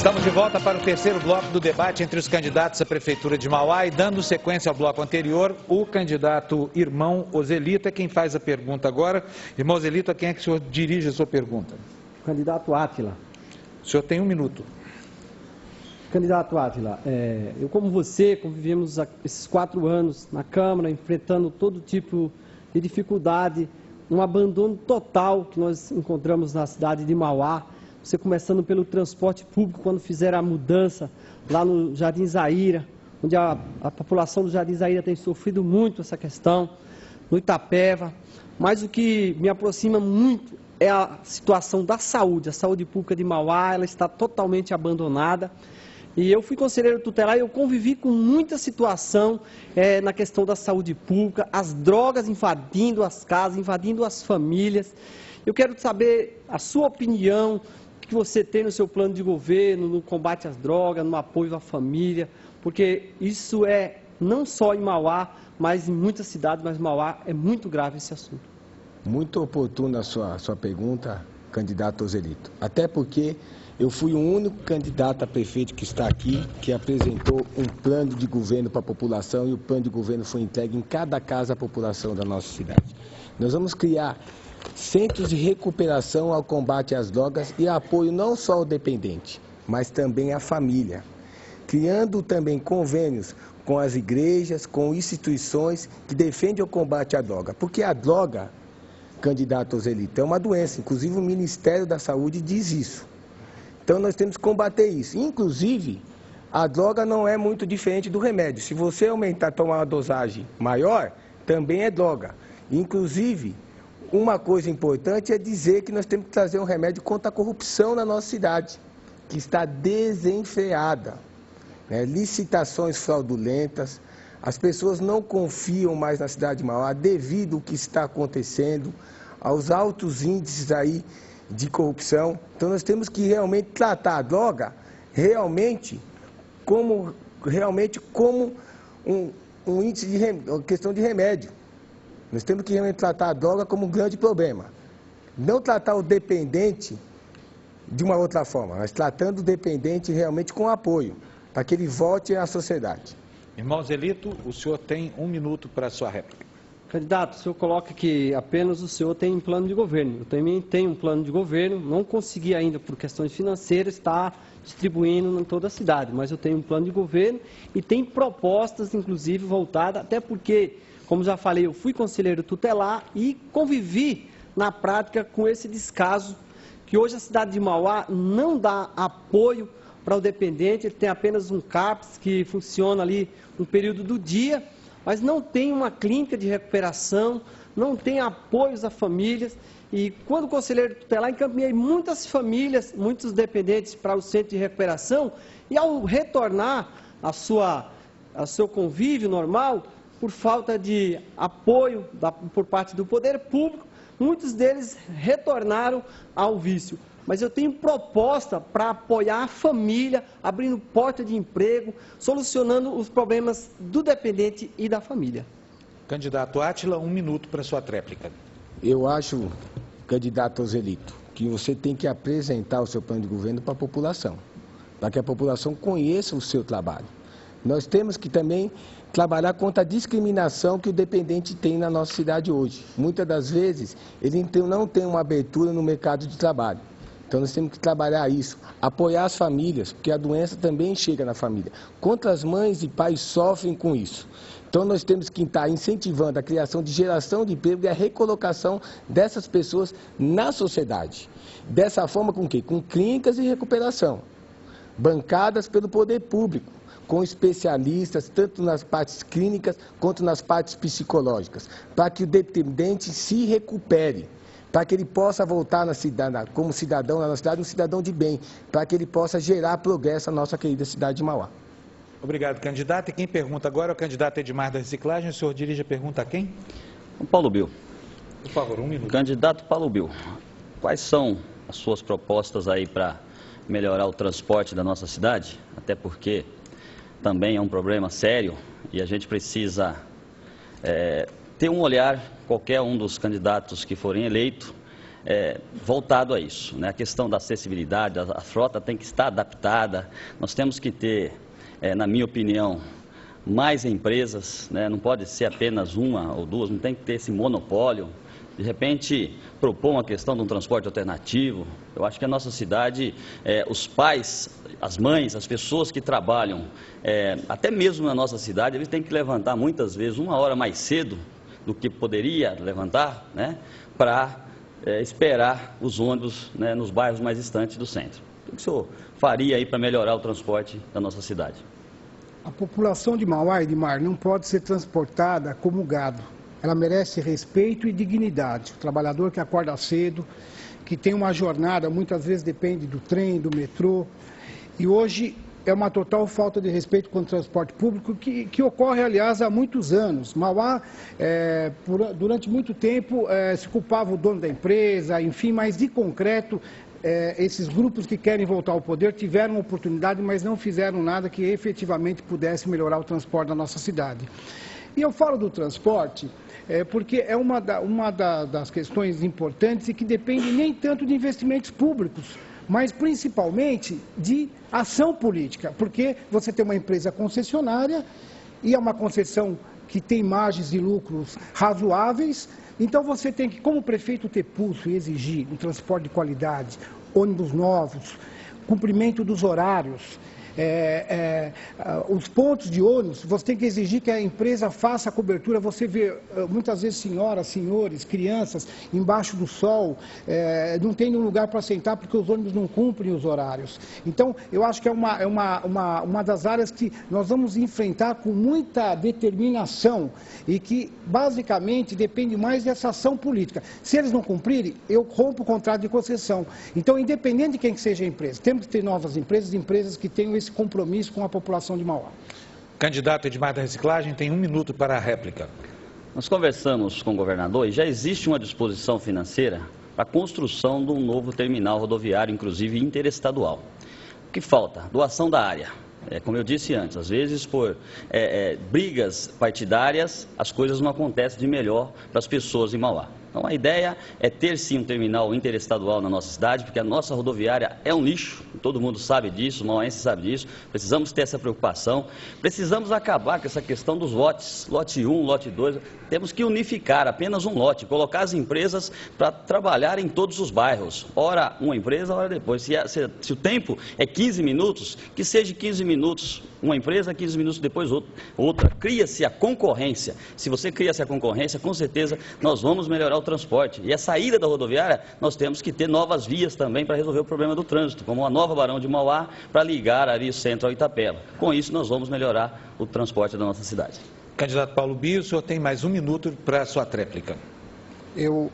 Estamos de volta para o terceiro bloco do debate entre os candidatos à Prefeitura de Mauá e dando sequência ao bloco anterior, o candidato Irmão Ozelito é quem faz a pergunta agora. Irmão Ozelito, a quem é que o senhor dirige a sua pergunta? Candidato Átila. O senhor tem 1 minuto. Candidato Átila, eu como você convivemos esses 4 anos na Câmara, enfrentando todo tipo de dificuldade, um abandono total que nós encontramos na cidade de Mauá. Você começando pelo transporte público, quando fizeram a mudança lá no Jardim Zaira, onde a população do Jardim Zaira tem sofrido muito essa questão, no Itapeva. Mas o que me aproxima muito é a situação da saúde. A saúde pública de Mauá, ela está totalmente abandonada. E eu fui conselheiro tutelar e eu convivi com muita situação na questão da saúde pública, as drogas invadindo as casas, invadindo as famílias. Eu quero saber a sua opinião, o que você tem no seu plano de governo, no combate às drogas, no apoio à família, porque isso é não só em Mauá, mas em muitas cidades, mas Mauá é muito grave esse assunto. Muito oportuna a sua pergunta, candidato Ozelito. Até porque eu fui o único candidato a prefeito que está aqui, que apresentou um plano de governo para a população e o plano de governo foi entregue em cada casa à população da nossa cidade. Nós vamos criar centros de recuperação ao combate às drogas e apoio não só ao dependente, mas também à família. Criando também convênios com as igrejas, com instituições que defendem o combate à droga. Porque a droga, candidato Ozelito, é uma doença, inclusive o Ministério da Saúde diz isso. Então nós temos que combater isso. Inclusive, a droga não é muito diferente do remédio. Se você aumentar, tomar uma dosagem maior, também é droga. Inclusive, uma coisa importante é dizer que nós temos que trazer um remédio contra a corrupção na nossa cidade, que está desenfreada. Licitações fraudulentas, as pessoas não confiam mais na cidade de Mauá devido ao que está acontecendo, aos altos índices aí de corrupção. Então nós temos que realmente tratar a droga como um índice de questão de remédio. Nós temos que realmente tratar a droga como um grande problema. Não tratar o dependente de uma outra forma, mas tratando o dependente realmente com apoio, para que ele volte à sociedade. Irmão Ozelito, o senhor tem 1 minuto para a sua réplica. Candidato, o senhor coloca que apenas o senhor tem um plano de governo. Eu também tenho um plano de governo, não consegui ainda, por questões financeiras, estar distribuindo em toda a cidade, mas eu tenho um plano de governo e tem propostas, inclusive, voltadas, até porque, como já falei, eu fui conselheiro tutelar e convivi na prática com esse descaso, que hoje a cidade de Mauá não dá apoio para o dependente, ele tem apenas um CAPS que funciona ali no período do dia, mas não tem uma clínica de recuperação, não tem apoios a famílias. E quando conselheiro tutelar, encaminhei muitas famílias, muitos dependentes para o centro de recuperação, e ao retornar ao seu convívio normal, por falta de apoio por parte do poder público, muitos deles retornaram ao vício. Mas eu tenho proposta para apoiar a família, abrindo porta de emprego, solucionando os problemas do dependente e da família. Candidato Átila, 1 minuto para a sua tréplica. Eu acho, candidato Ozelito, que você tem que apresentar o seu plano de governo para a população, para que a população conheça o seu trabalho. Nós temos que também trabalhar contra a discriminação que o dependente tem na nossa cidade hoje. Muitas das vezes, ele não tem uma abertura no mercado de trabalho. Então nós temos que trabalhar isso, apoiar as famílias, porque a doença também chega na família. Quantas mães e pais sofrem com isso? Então nós temos que estar incentivando a criação de geração de emprego e a recolocação dessas pessoas na sociedade. Dessa forma com quê? Com clínicas de recuperação, bancadas pelo poder público, com especialistas, tanto nas partes clínicas quanto nas partes psicológicas, para que o dependente se recupere, para que ele possa voltar na cidade, como cidadão na nossa cidade, um cidadão de bem, para que ele possa gerar progresso na nossa querida cidade de Mauá. Obrigado, candidato. E quem pergunta agora é o candidato Edmar da Reciclagem. O senhor dirige a pergunta a quem? Paulo Bill. Por favor, 1 minuto. Candidato Paulo Bill, quais são as suas propostas aí para melhorar o transporte da nossa cidade? Até porque também é um problema sério e a gente precisa ter um olhar, qualquer um dos candidatos que forem eleitos, voltado a isso, né? A questão da acessibilidade, a frota tem que estar adaptada, nós temos que ter, na minha opinião, mais empresas, né? Não pode ser apenas uma ou duas, não tem que ter esse monopólio. De repente, propor uma questão de um transporte alternativo. Eu acho que a nossa cidade, os pais, as mães, as pessoas que trabalham, até mesmo na nossa cidade, eles têm que levantar muitas vezes 1 hora mais cedo do que poderia levantar, né, para esperar os ônibus, né, nos bairros mais distantes do centro. O que o senhor faria aí para melhorar o transporte da nossa cidade? A população de Mauá, Edmar, não pode ser transportada como gado. Ela merece respeito e dignidade. O trabalhador que acorda cedo, que tem uma jornada, muitas vezes depende do trem, do metrô. E hoje é uma total falta de respeito com o transporte público, que ocorre, aliás, há muitos anos. Mauá, durante muito tempo, se culpava o dono da empresa, enfim, mas de concreto, esses grupos que querem voltar ao poder tiveram oportunidade, mas não fizeram nada que efetivamente pudesse melhorar o transporte da nossa cidade. E eu falo do transporte porque é uma das questões importantes e que depende nem tanto de investimentos públicos, mas principalmente de ação política, porque você tem uma empresa concessionária e é uma concessão que tem margens de lucros razoáveis, então você tem que, como prefeito, ter pulso e exigir um transporte de qualidade, ônibus novos, cumprimento dos horários. Os pontos de ônibus, você tem que exigir que a empresa faça a cobertura. Você vê muitas vezes senhoras, senhores, crianças embaixo do sol, não tem nenhum lugar para sentar porque os ônibus não cumprem os horários. Então, eu acho que é uma das áreas que nós vamos enfrentar com muita determinação e que basicamente depende mais dessa ação política. Se eles não cumprirem, eu rompo o contrato de concessão. Então, independente de quem que seja a empresa, temos que ter novas empresas que tenham esse compromisso com a população de Mauá. Candidato Edmar da Reciclagem tem 1 minuto para a réplica. Nós conversamos com o governador e já existe uma disposição financeira para a construção de um novo terminal rodoviário, inclusive interestadual. O que falta? Doação da área. Como eu disse antes, às vezes por brigas partidárias, as coisas não acontecem de melhor para as pessoas em Mauá. Então a ideia é ter sim um terminal interestadual na nossa cidade, porque a nossa rodoviária é um lixo, todo mundo sabe disso, o mauáense sabe disso, precisamos ter essa preocupação, precisamos acabar com essa questão dos lotes, lote 1, lote 2, temos que unificar apenas um lote, colocar as empresas para trabalhar em todos os bairros, ora uma empresa, ora depois, se o tempo é 15 minutos, que seja 15 minutos uma empresa, 15 minutos depois outra, cria-se a concorrência, se você cria essa concorrência, com certeza nós vamos melhorar o transporte. E a saída da rodoviária, nós temos que ter novas vias também para resolver o problema do trânsito, como a nova Barão de Mauá, para ligar ali o centro ao Itapeva. Com isso, nós vamos melhorar o transporte da nossa cidade. Candidato Paulo Bio, o senhor tem mais 1 minuto para a sua tréplica. Eu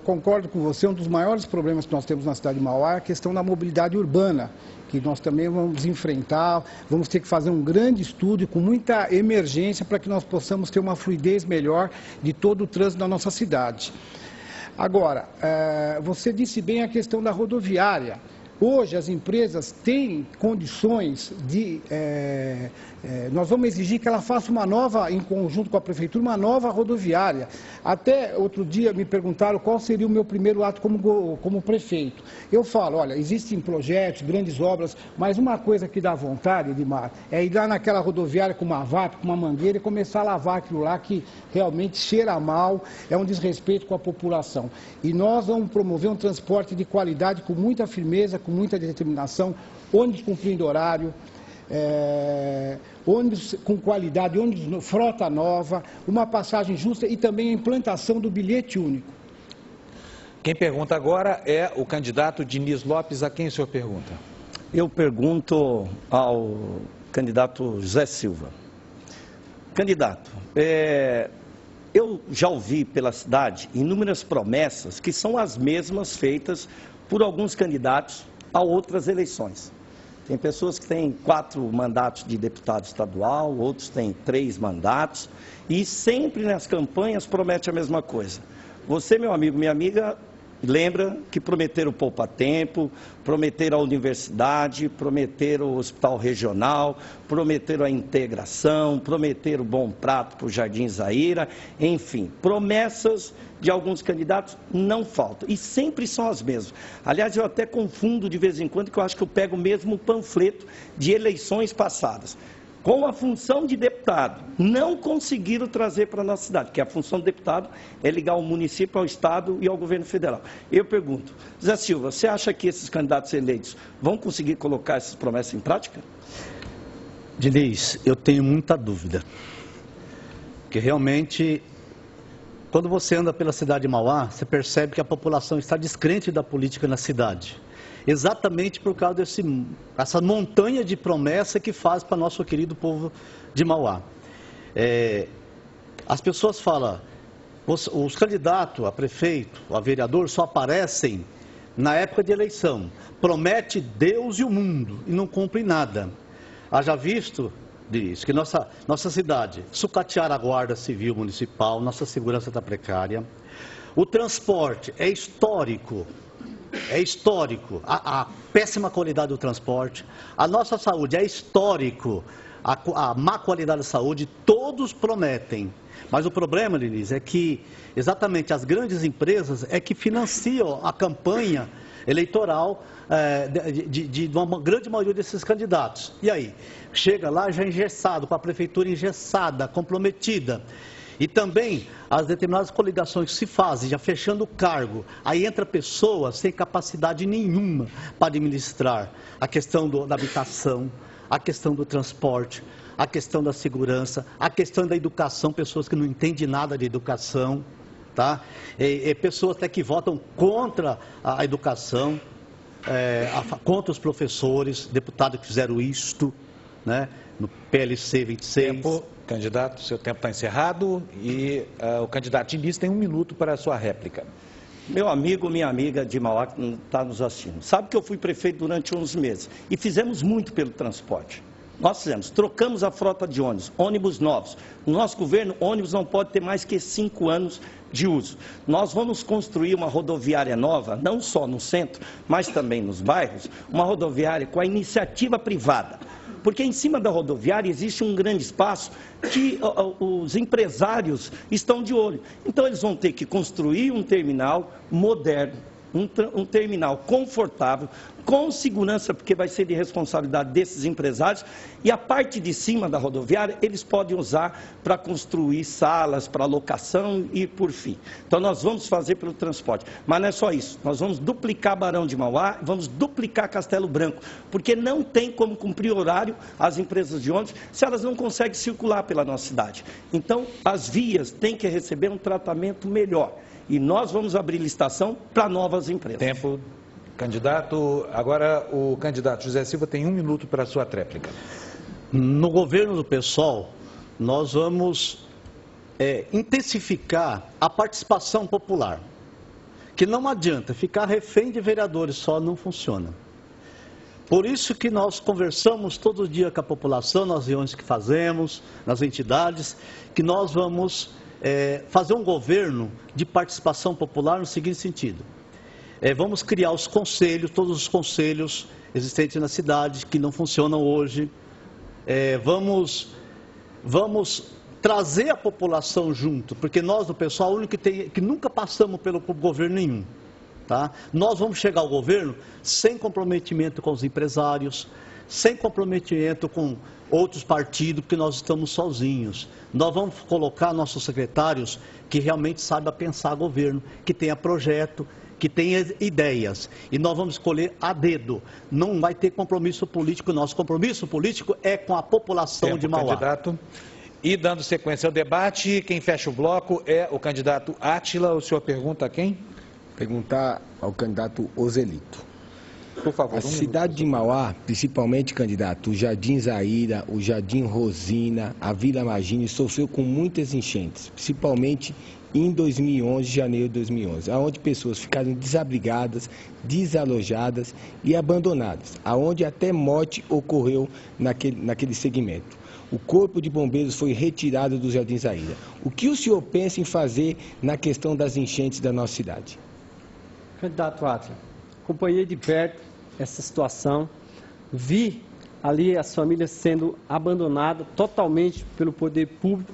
concordo com você, um dos maiores problemas que nós temos na cidade de Mauá é a questão da mobilidade urbana, que nós também vamos enfrentar, vamos ter que fazer um grande estudo com muita emergência para que nós possamos ter uma fluidez melhor de todo o trânsito da nossa cidade. Agora, você disse bem a questão da rodoviária. Hoje as empresas têm condições de... nós vamos exigir que ela faça uma nova, em conjunto com a Prefeitura, uma nova rodoviária. Até outro dia me perguntaram qual seria o meu primeiro ato como prefeito. Eu falo, olha, existem projetos, grandes obras, mas uma coisa que dá vontade, Edmar, é ir lá naquela rodoviária com uma VAP, com uma mangueira e começar a lavar aquilo lá que realmente cheira mal, é um desrespeito com a população. E nós vamos promover um transporte de qualidade com muita firmeza, com muita determinação, ônibus cumprindo horário, ônibus com qualidade, ônibus frota nova, uma passagem justa e também a implantação do bilhete único. Quem pergunta agora é o candidato Diniz Lopes. A quem o senhor pergunta? Eu pergunto ao candidato José Silva. Candidato, eu já ouvi pela cidade inúmeras promessas que são as mesmas feitas por alguns candidatos a outras eleições. Tem pessoas que têm 4 mandatos de deputado estadual, outros têm 3 mandatos, e sempre nas campanhas promete a mesma coisa. Você, meu amigo, minha amiga, lembra que prometeram poupa-tempo, prometeram a universidade, prometeram o hospital regional, prometeram a integração, prometeram o bom prato para o Jardim Zaira, enfim, promessas de alguns candidatos não faltam, e sempre são as mesmas. Aliás, eu até confundo de vez em quando, que eu acho que eu pego o mesmo panfleto de eleições passadas. Com a função de deputado, não conseguiram trazer para a nossa cidade, porque a função do deputado é ligar o município ao Estado e ao governo federal. Eu pergunto, Zé Silva, você acha que esses candidatos eleitos vão conseguir colocar essas promessas em prática? Diniz, eu tenho muita dúvida, porque realmente, quando você anda pela cidade de Mauá, você percebe que a população está descrente da política na cidade. Exatamente por causa dessa montanha de promessa que faz para nosso querido povo de Mauá. As pessoas falam, os candidatos a prefeito, a vereador, só aparecem na época de eleição. Promete Deus e o mundo e não cumpre nada. Haja visto, diz, que nossa cidade sucatear a Guarda Civil Municipal, nossa segurança está precária. O transporte é histórico. É histórico a péssima qualidade do transporte, a nossa saúde é histórico, a má qualidade da saúde, todos prometem. Mas o problema, Denise, é que exatamente as grandes empresas é que financiam a campanha eleitoral de uma grande maioria desses candidatos. E aí, chega lá já engessado, com a prefeitura engessada, comprometida. E também as determinadas coligações que se fazem, já fechando o cargo, aí entra pessoas sem capacidade nenhuma para administrar a questão da habitação, a questão do transporte, a questão da segurança, a questão da educação, pessoas que não entendem nada de educação, tá? Pessoas até que votam contra a educação, contra os professores, deputados que fizeram isto, né? No PLC 26. Candidato, seu tempo está encerrado e o candidato Diniz tem 1 minuto para a sua réplica. Meu amigo, minha amiga de Mauá que está nos assistindo, sabe que eu fui prefeito durante 11 meses e fizemos muito pelo transporte. Nós fizemos, trocamos a frota de ônibus novos. No nosso governo, ônibus não pode ter mais que 5 anos de uso. Nós vamos construir uma rodoviária nova, não só no centro, mas também nos bairros, uma rodoviária com a iniciativa privada. Porque em cima da rodoviária existe um grande espaço que os empresários estão de olho. Então eles vão ter que construir um terminal moderno, um terminal confortável, com segurança, porque vai ser de responsabilidade desses empresários, e a parte de cima da rodoviária eles podem usar para construir salas, para locação e por fim. Então nós vamos fazer pelo transporte, mas não é só isso, nós vamos duplicar Barão de Mauá, vamos duplicar Castelo Branco, porque não tem como cumprir horário as empresas de ônibus se elas não conseguem circular pela nossa cidade. Então as vias têm que receber um tratamento melhor. E nós vamos abrir licitação para novas empresas. Tempo, candidato. Agora o candidato José Silva tem 1 minuto para a sua tréplica. No governo do PSOL, nós vamos intensificar a participação popular. Que não adianta ficar refém de vereadores só, não funciona. Por isso que nós conversamos todo dia com a população, nas reuniões que fazemos, nas entidades, que nós vamos fazer um governo de participação popular no seguinte sentido. Vamos criar os conselhos, todos os conselhos existentes na cidade que não funcionam hoje. Vamos trazer a população junto, porque nós do pessoal, o único que nunca passamos pelo governo nenhum. Tá? Nós vamos chegar ao governo sem comprometimento com os empresários, sem comprometimento com outros partidos, porque nós estamos sozinhos. Nós vamos colocar nossos secretários que realmente saibam pensar governo, que tenha projeto, que tenha ideias. E nós vamos escolher a dedo. Não vai ter compromisso político. Nosso compromisso político é com a população de Mauá. Candidato. E dando sequência ao debate, quem fecha o bloco é o candidato Átila. O senhor pergunta a quem? Perguntar ao candidato Ozelito. Por favor. A cidade de Mauá, principalmente, candidato, o Jardim Zaira, o Jardim Rosina, a Vila Magine, sofreu com muitas enchentes, principalmente em 2011, janeiro de 2011, onde pessoas ficaram desabrigadas, desalojadas e abandonadas, aonde até morte ocorreu naquele segmento. O corpo de bombeiros foi retirado do Jardim Zaira. O que o senhor pensa em fazer na questão das enchentes da nossa cidade? Candidato Átila, acompanhei de perto essa situação, vi ali as famílias sendo abandonadas totalmente pelo poder público,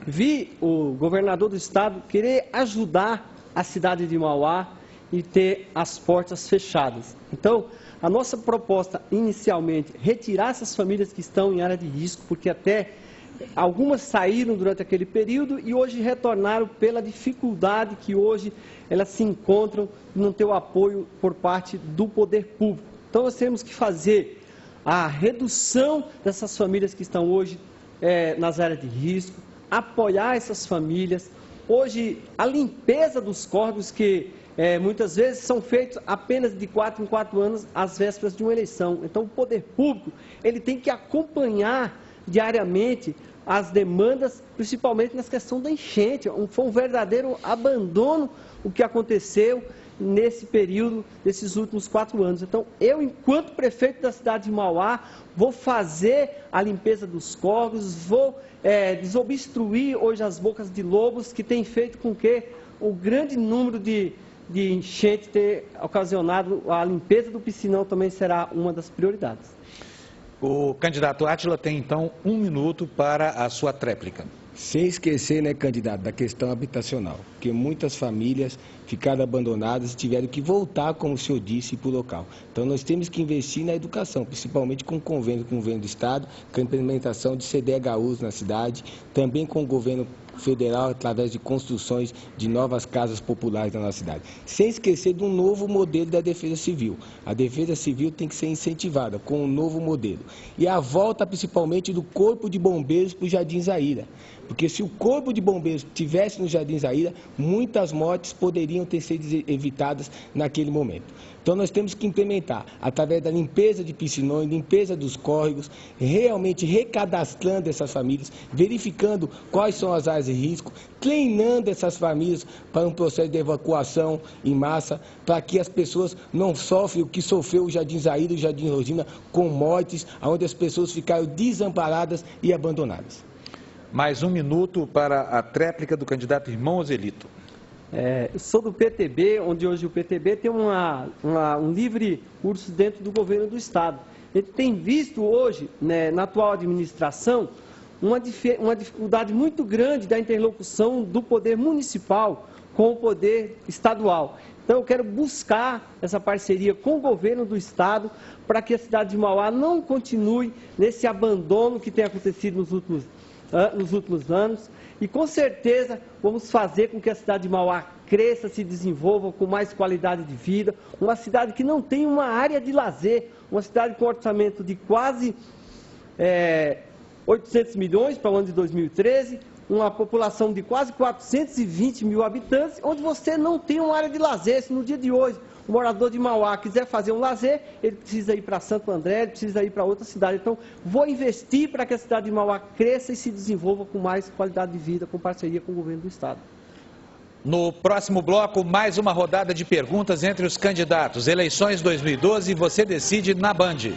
vi o governador do estado querer ajudar a cidade de Mauá e ter as portas fechadas. Então, a nossa proposta inicialmente, retirar essas famílias que estão em área de risco, porque até algumas saíram durante aquele período e hoje retornaram pela dificuldade que hoje elas se encontram de não ter o apoio por parte do poder público. Então nós temos que fazer a redução dessas famílias que estão hoje nas áreas de risco, apoiar essas famílias. Hoje a limpeza dos córregos que muitas vezes são feitos apenas de 4 em 4 anos às vésperas de uma eleição. Então o poder público ele tem que acompanhar diariamente as demandas, principalmente na questão da enchente. Foi um verdadeiro abandono o que aconteceu nesse período, nesses últimos 4 anos. Então, eu, enquanto prefeito da cidade de Mauá, vou fazer a limpeza dos córregos, vou desobstruir hoje as bocas de lobos, que tem feito com que o grande número de enchente ter ocasionado a limpeza do piscinão também será uma das prioridades. O candidato Átila tem, então, 1 minuto para a sua tréplica. Sem esquecer, né, candidato, da questão habitacional, porque muitas famílias ficaram abandonadas e tiveram que voltar, como o senhor disse, para o local. Então, nós temos que investir na educação, principalmente com o governo do Estado, com a implementação de CDHUs na cidade, também com o governo federal, através de construções de novas casas populares na nossa cidade. Sem esquecer de um novo modelo da Defesa Civil. A Defesa Civil tem que ser incentivada com um novo modelo. E a volta, principalmente, do Corpo de Bombeiros para o Jardim Zaira. Porque se o Corpo de Bombeiros estivesse no Jardim Zaira, muitas mortes poderiam ter sido evitadas naquele momento. Então nós temos que implementar, através da limpeza de piscinões, limpeza dos córregos, realmente recadastrando essas famílias, verificando quais são as áreas de risco, treinando essas famílias para um processo de evacuação em massa, para que as pessoas não sofrem o que sofreu o Jardim Zaira e o Jardim Rosina, com mortes, onde as pessoas ficaram desamparadas e abandonadas. Mais 1 minuto para a tréplica do candidato Irmão Ozelito. Eu sou do PTB, onde hoje o PTB tem um livre curso dentro do governo do Estado. A gente tem visto hoje, né, na atual administração, uma dificuldade muito grande da interlocução do poder municipal com o poder estadual. Então eu quero buscar essa parceria com o governo do Estado para que a cidade de Mauá não continue nesse abandono que tem acontecido nos últimos anos. E com certeza vamos fazer com que a cidade de Mauá cresça, se desenvolva com mais qualidade de vida, uma cidade que não tem uma área de lazer, uma cidade com orçamento de quase 800 milhões para o ano de 2013, uma população de quase 420 mil habitantes, onde você não tem uma área de lazer. Se no dia de hoje o morador de Mauá quiser fazer um lazer, ele precisa ir para Santo André, ele precisa ir para outra cidade. Então, vou investir para que a cidade de Mauá cresça e se desenvolva com mais qualidade de vida, com parceria com o governo do Estado. No próximo bloco, mais uma rodada de perguntas entre os candidatos. Eleições 2012, você decide na Band.